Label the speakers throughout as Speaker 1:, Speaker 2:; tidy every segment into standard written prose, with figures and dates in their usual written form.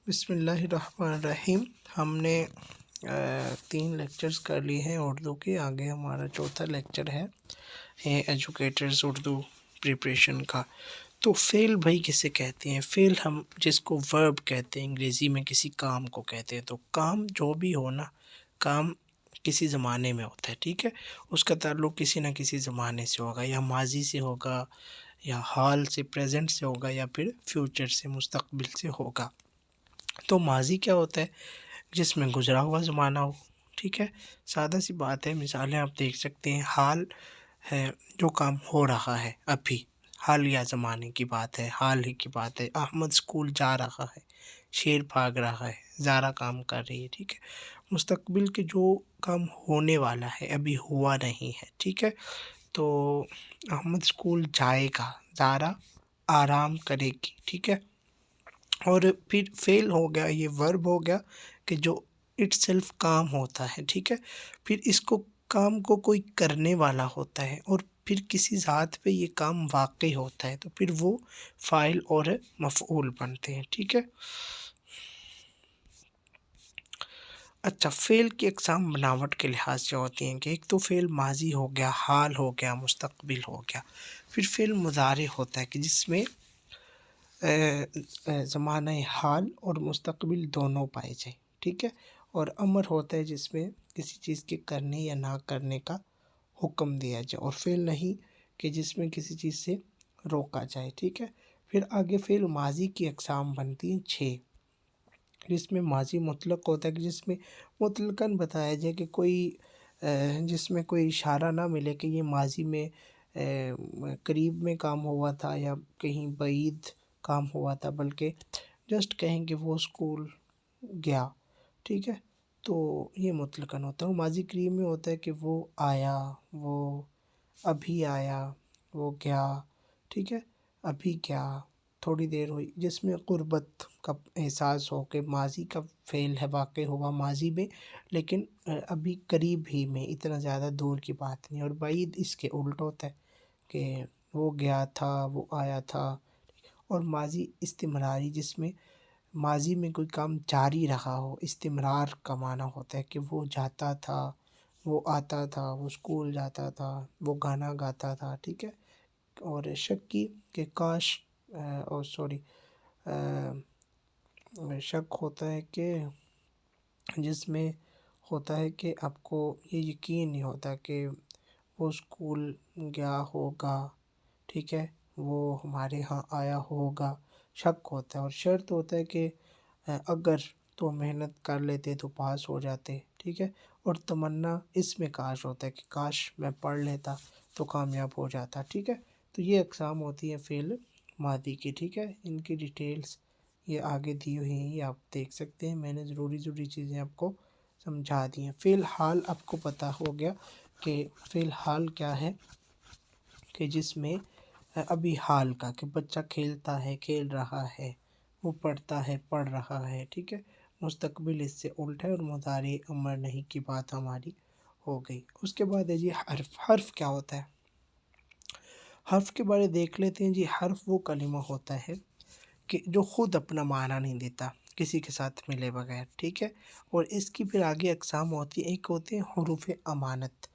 Speaker 1: بسم اللہ الرحمن الرحیم۔ ہم نے 3 لیکچرز کر لی ہیں اردو کے، آگے ہمارا چوتھا لیکچر ہے ایجوکیٹرز اردو پریپریشن کا۔ تو فعل بھائی کسے کہتے ہیں؟ فعل ہم جس کو ورب کہتے ہیں، انگریزی میں کسی کام کو کہتے ہیں۔ تو کام جو بھی ہو نا، کام کسی زمانے میں ہوتا ہے، ٹھیک ہے، اس کا تعلق کسی نہ کسی زمانے سے ہوگا، یا ماضی سے ہوگا، یا حال سے پریزنٹ سے ہوگا، یا پھر فیوچر سے مستقبل سے ہوگا۔ تو ماضی کیا ہوتا ہے؟ جس میں گزرا ہوا زمانہ ہو، ٹھیک ہے، سادہ سی بات ہے۔ مثالیں آپ دیکھ سکتے ہیں، حال ہے جو کام ہو رہا ہے ابھی، حالیہ زمانے کی بات ہے، حال ہی کی بات ہے۔ احمد اسکول جا رہا ہے، شیر بھاگ رہا ہے، زارا کام کر رہی ہے، ٹھیک ہے۔ مستقبل کے جو کام ہونے والا ہے، ابھی ہوا نہیں ہے، ٹھیک ہے۔ تو احمد اسکول جائے گا، زارا آرام کرے گی، ٹھیک ہے۔ اور پھر فعل ہو گیا، یہ ورب ہو گیا کہ جو اٹ سیلف کام ہوتا ہے، ٹھیک ہے۔ پھر اس کو کام کو کوئی کرنے والا ہوتا ہے، اور پھر کسی ذات پہ یہ کام واقع ہوتا ہے، تو پھر وہ فاعل اور مفعول بنتے ہیں، ٹھیک ہے۔ اچھا، فعل کی اقسام بناوٹ کے لحاظ سے ہوتی ہیں کہ ایک تو فعل ماضی ہو گیا، حال ہو گیا، مستقبل ہو گیا۔ پھر فعل مضارع ہوتا ہے کہ جس میں زمانہ حال اور مستقبل دونوں پائے جائیں، ٹھیک ہے۔ اور امر ہوتا ہے جس میں کسی چیز کے کرنے یا نہ کرنے کا حکم دیا جائے، اور فعل نہیں کہ جس میں کسی چیز سے روکا جائے، ٹھیک ہے۔ پھر آگے فعل ماضی کی اقسام بنتی ہیں 6، جس میں ماضی مطلق ہوتا ہے کہ جس میں مطلقاً بتایا جائے کہ کوئی جس میں کوئی اشارہ نہ ملے کہ یہ ماضی میں قریب میں کام ہوا تھا یا کہیں بعید کام ہوا تھا، بلکہ جسٹ کہیں کہ وہ اسکول گیا، ٹھیک ہے۔ تو یہ مطلقاً ہوتا ہے۔ ماضی قریب میں ہوتا ہے کہ وہ آیا، وہ ابھی آیا، وہ گیا، ٹھیک ہے، ابھی گیا، تھوڑی دیر ہوئی، جس میں قربت کا احساس ہو کہ ماضی کا فعل ہے، واقع ہوا ماضی میں، لیکن ابھی قریب ہی میں، اتنا زیادہ دور کی بات نہیں۔ اور بعید اس کے الٹ ہوتا ہے کہ وہ گیا تھا، وہ آیا تھا۔ اور ماضی استمراری، جس میں ماضی میں کوئی کام جاری رہا ہو، استمرار کا معنی ہوتا ہے کہ وہ جاتا تھا، وہ آتا تھا، وہ اسکول جاتا تھا، وہ گانا گاتا تھا، ٹھیک ہے۔ اور شک کی کہ کاش شک ہوتا ہے کہ جس میں ہوتا ہے کہ آپ کو یہ یقین نہیں ہوتا کہ وہ اسکول گیا ہوگا، ٹھیک ہے، وہ ہمارے ہاں آیا ہوگا، شک ہوتا ہے۔ اور شرط ہوتا ہے کہ اگر تو محنت کر لیتے تو پاس ہو جاتے، ٹھیک ہے۔ اور تمنا اس میں کاش ہوتا ہے کہ کاش میں پڑھ لیتا تو کامیاب ہو جاتا، ٹھیک ہے۔ تو یہ اقسام ہوتی ہے فعل ماضی کی، ٹھیک ہے۔ ان کی ڈیٹیلز یہ آگے دی ہوئی ہیں، یہ آپ دیکھ سکتے ہیں۔ میں نے ضروری چیزیں آپ کو سمجھا دی ہیں۔ فعل حال آپ کو پتہ ہو گیا کہ فعل حال کیا ہے، کہ جس میں ابھی حال کا کہ بچہ کھیلتا ہے، کھیل رہا ہے، وہ پڑھتا ہے، پڑھ رہا ہے، ٹھیک ہے۔ مستقبل اس سے الٹ ہے، اور مضارع امر نہیں کی بات ہماری ہو گئی۔ اس کے بعد ہے جی حرف۔ حرف کیا ہوتا ہے؟ حرف کے بارے دیکھ لیتے ہیں جی۔ حرف وہ کلمہ ہوتا ہے کہ جو خود اپنا معنی نہیں دیتا کسی کے ساتھ ملے بغیر، ٹھیک ہے۔ اور اس کی پھر آگے اقسام ہوتی ہیں۔ ایک ہوتے ہیں حروف امانت،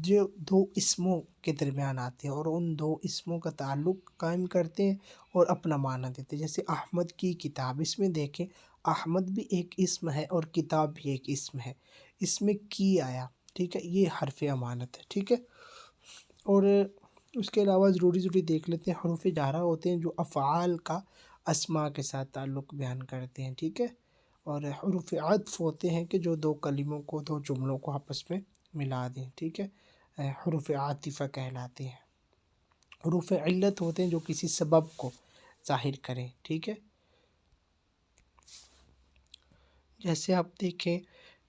Speaker 1: جو 2 اسموں کے درمیان آتے ہیں اور ان 2 اسموں کا تعلق قائم کرتے ہیں اور اپنا معنی دیتے ہیں۔ جیسے احمد کی کتاب، اس میں دیکھیں احمد بھی ایک اسم ہے اور کتاب بھی ایک اسم ہے، اس میں کی آیا، ٹھیک ہے، یہ حرف امانت ہے، ٹھیک ہے۔ اور اس کے علاوہ ضروری دیکھ لیتے ہیں حروف جارہ ہوتے ہیں جو افعال کا اسماء کے ساتھ تعلق بیان کرتے ہیں، ٹھیک ہے۔ اور حروف عطف ہوتے ہیں کہ جو 2 کلموں کو، 2 جملوں کو آپس میں ملا دیں، ٹھیک ہے، حروف عاطفہ کہلاتے ہیں۔ حروف علت ہوتے ہیں جو کسی سبب کو ظاہر کریں، ٹھیک ہے۔ جیسے آپ دیکھیں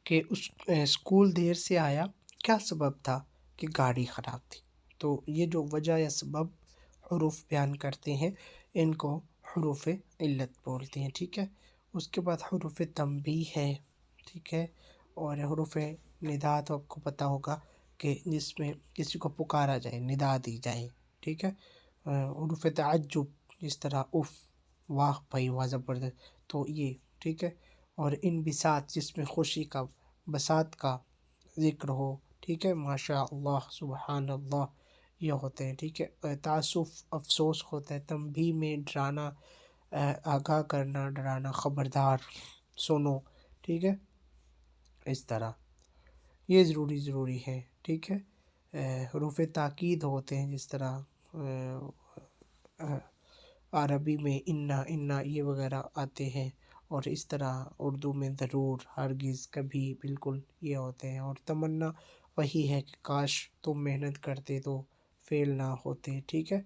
Speaker 1: کہ اس اسکول دیر سے آیا، کیا سبب تھا؟ کہ گاڑی خراب تھی۔ تو یہ جو وجہ یا سبب حروف بیان کرتے ہیں، ان کو حروف علت بولتے ہیں، ٹھیک ہے۔ اس کے بعد حروف تنبیہ ہے، ٹھیک ہے۔ اور حروف ندا تو آپ کو پتہ ہوگا کہ جس میں کسی کو پکارا جائے، ندا دی جائے، ٹھیک ہے۔ حروف تعجب، جس طرح اف، واہ بھائی، واہ زبردست، تو یہ ٹھیک ہے، اور ان بساط جس میں خوشی کا بساط کا ذکر ہو، ٹھیک ہے، ماشاء اللہ سبحان اللہ، یہ ہوتے ہیں، ٹھیک ہے۔ تعسف افسوس ہوتا ہے، تنبیہ میں ڈرانا، آگاہ کرنا، ڈرانا، خبردار، سنو، ٹھیک ہے، اس طرح یہ ضروری ہے، ٹھیک ہے۔ حروف تاکید ہوتے ہیں، جس طرح عربی میں انا انا یہ وغیرہ آتے ہیں، اور اس طرح اردو میں ضرور، ہرگز، کبھی، بالکل یہ ہوتے ہیں، اور تمنا وہی ہے کہ کاش تم محنت کرتے تو فیل نہ ہوتے، ٹھیک ہے،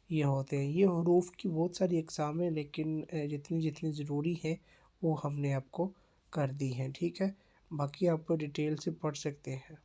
Speaker 1: یہ ہوتے ہیں۔ یہ حروف کی بہت ساری اقسام ہیں، لیکن جتنی ضروری ہے وہ ہم نے آپ کو کر دی ہیں، ٹھیک ہے، باقی آپ ڈیٹیل سے پڑھ سکتے ہیں۔